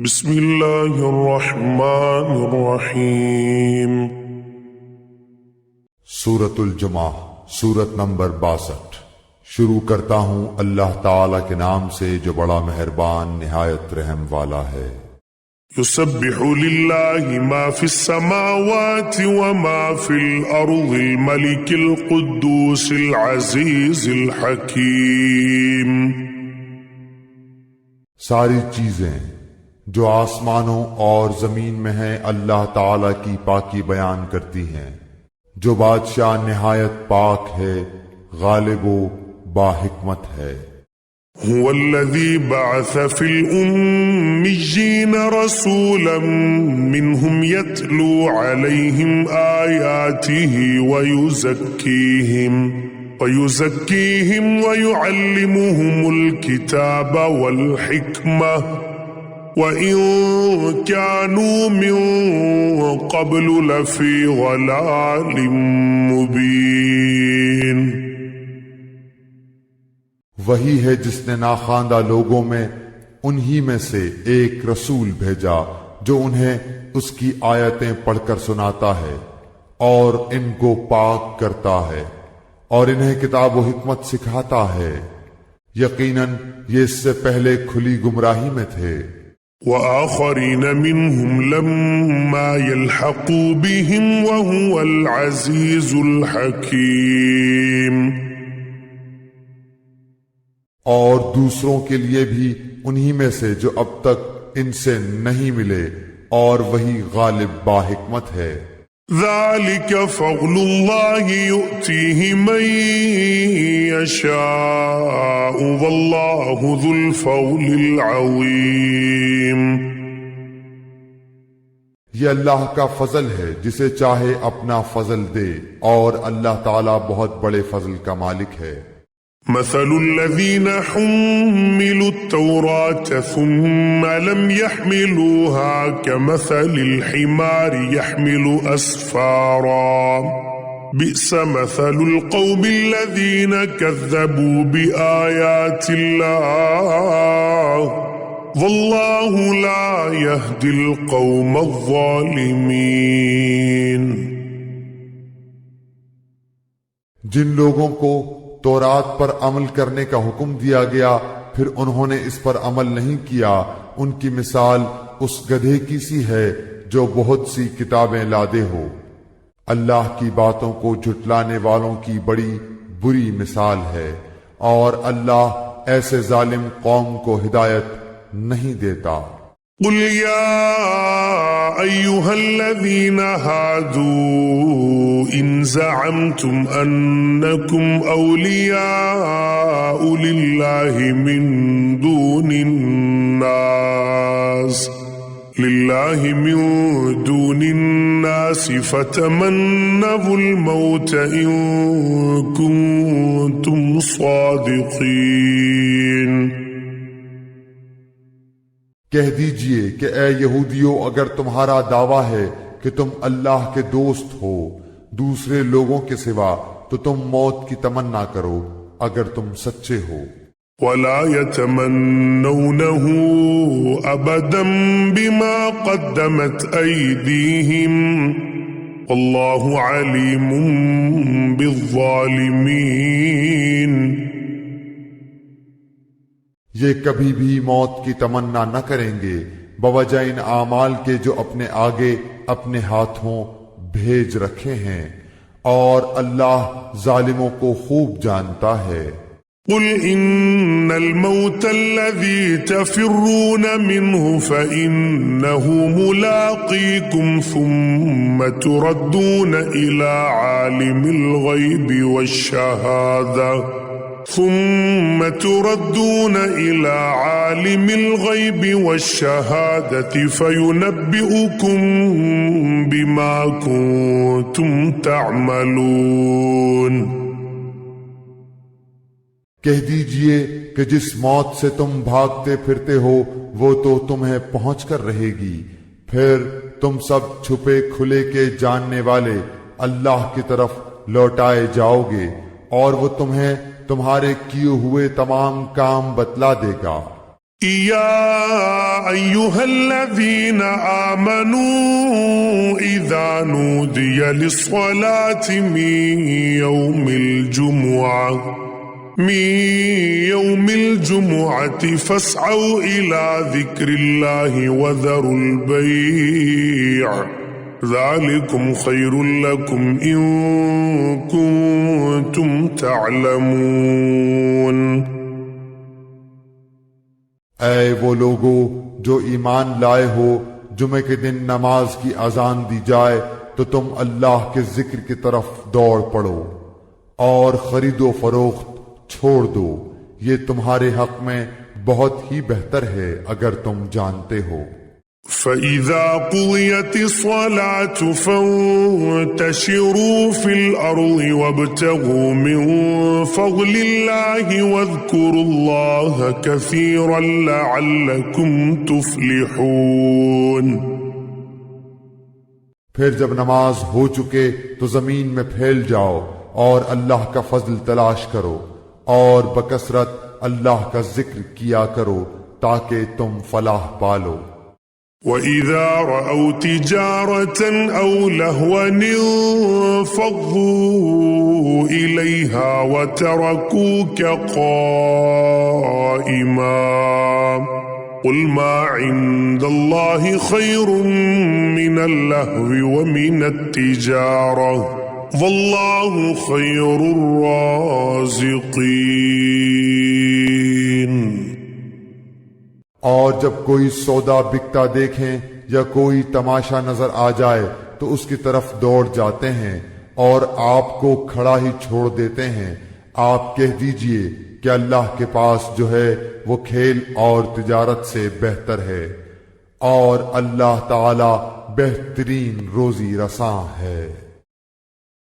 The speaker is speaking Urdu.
بسم اللہ الرحمن الرحیم۔ سورۃ الجمعہ، سورت نمبر 62۔ شروع کرتا ہوں اللہ تعالی کے نام سے جو بڑا مہربان نہایت رحم والا ہے۔ یسبح للہ ما فی السماوات وما فی الارض الملک القدوس العزیز الحکیم۔ ساری چیزیں جو آسمانوں اور زمین میں ہیں اللہ تعالی کی پاکی بیان کرتی ہیں، جو بادشاہ نہایت پاک ہے، غالب و باحکمت ہے۔ هو الذي بعث في الأميين رسولا منهم يتلو عليهم آياته ويزكيهم ويعلمهم الكتاب والحكمة وإن كانوا من قبل لفي ضلال مبين۔ وہی ہے جس نے ناخواندہ لوگوں میں انہی میں سے ایک رسول بھیجا جو انہیں اس کی آیتیں پڑھ کر سناتا ہے اور ان کو پاک کرتا ہے اور انہیں کتاب و حکمت سکھاتا ہے۔ یقیناً یہ اس سے پہلے کھلی گمراہی میں تھے۔ وآخرین منہم لما يلحقوا بهم وهو العزیز الحکیم۔ اور دوسروں کے لیے بھی انہی میں سے جو اب تک ان سے نہیں ملے، اور وہی غالب باحکمت ہے۔ ذلك فضل اللہ یؤتیہ من یشاء واللہ ذو الفضل العظیم۔ یہ اللہ کا فضل ہے جسے چاہے اپنا فضل دے، اور اللہ تعالی بہت بڑے فضل کا مالک ہے۔ مثل الذين حملوا التوراة ثم لم يحملوها كمثل الحمار يحمل أسفارا بئس مثل القوم الذين كذبوا بآيات الله والله لا يهدي القوم الظالمين۔ جن لوگوں کو تورات پر عمل کرنے کا حکم دیا گیا پھر انہوں نے اس پر عمل نہیں کیا، ان کی مثال اس گدھے کی سی ہے جو بہت سی کتابیں لادے ہو۔ اللہ کی باتوں کو جھٹلانے والوں کی بڑی بری مثال ہے، اور اللہ ایسے ظالم قوم کو ہدایت نہیں دیتا۔ قل يا أيها الذين هادوا إن زعمتم أنكم أولياء لله من دون الناس فتمنوا الموت إن كنتم صادقين۔ کہہ دیجئے کہ اے یہودیو، اگر تمہارا دعویٰ ہے کہ تم اللہ کے دوست ہو دوسرے لوگوں کے سوا تو تم موت کی تمنا کرو اگر تم سچے ہو۔ وَلَا يَتَمَنَّوْنَهُ أَبَدًا بِمَا قَدَّمَتْ أَيْدِيهِمْ وَاللَّهُ عَلِيمٌ بِالظَّالِمِينَ۔ یہ کبھی بھی موت کی تمنا نہ کریں گے بوجہ ان اعمال کے جو اپنے آگے اپنے ہاتھوں بھیج رکھے ہیں، اور اللہ ظالموں کو خوب جانتا ہے۔ قل ان الموت الذي تفرون منه فإنه ملاقيكم ثم تردون إلى عالم الغيب والشهادة فينبئكم بما كنتم تعملون۔ کہہ دیجئے کہ جس موت سے تم بھاگتے پھرتے ہو وہ تو تمہیں پہنچ کر رہے گی، پھر تم سب چھپے کھلے کے جاننے والے اللہ کی طرف لوٹائے جاؤ گے، اور وہ تمہیں تمہارے کیے ہوئے تمام کام بتلا دے گا۔ يا أيها الذين آمنوا إذا نودي للصلاة من يوم الجمعة فاسعوا إلى ذكر الله وذروا البيع ذلكم خير لكم إن كنتم تعلمون۔ اے وہ لوگو جو ایمان لائے ہو، جمعے کے دن نماز کی اذان دی جائے تو تم اللہ کے ذکر کی طرف دوڑ پڑو اور خرید و فروخت چھوڑ دو، یہ تمہارے حق میں بہت ہی بہتر ہے اگر تم جانتے ہو۔ فَإِذَا قُضِيَتِ الصَّلَاةُ فَانتَشِرُوا فِي الْأَرْضِ وَابْتَغُوا مِن فَضْلِ اللَّهِ وَاذْكُرُوا اللَّهَ كَثِيرًا لَعَلَّكُمْ تُفْلِحُونَ۔ پھر جب نماز ہو چکے تو زمین میں پھیل جاؤ اور اللہ کا فضل تلاش کرو اور بکثرت اللہ کا ذکر کیا کرو تاکہ تم فلاح پالو۔ وَإِذَا رَأَوْا تِجَارَةً أَوْ لَهْوًا انفَضُّوا إِلَيْهَا وَتَرَكُوكَ قَائِمًا قُلْ مَا عِندَ اللَّهِ خَيْرٌ مِّنَ اللَّهْوِ وَمِنَ التِّجَارَةِ وَاللَّهُ خَيْرُ الرَّازِقِينَ۔ اور جب کوئی سودا بکتا دیکھیں یا کوئی تماشا نظر آ جائے تو اس کی طرف دوڑ جاتے ہیں اور آپ کو کھڑا ہی چھوڑ دیتے ہیں۔ آپ کہہ دیجئے کہ اللہ کے پاس جو ہے وہ کھیل اور تجارت سے بہتر ہے، اور اللہ تعالی بہترین روزی رساں ہے۔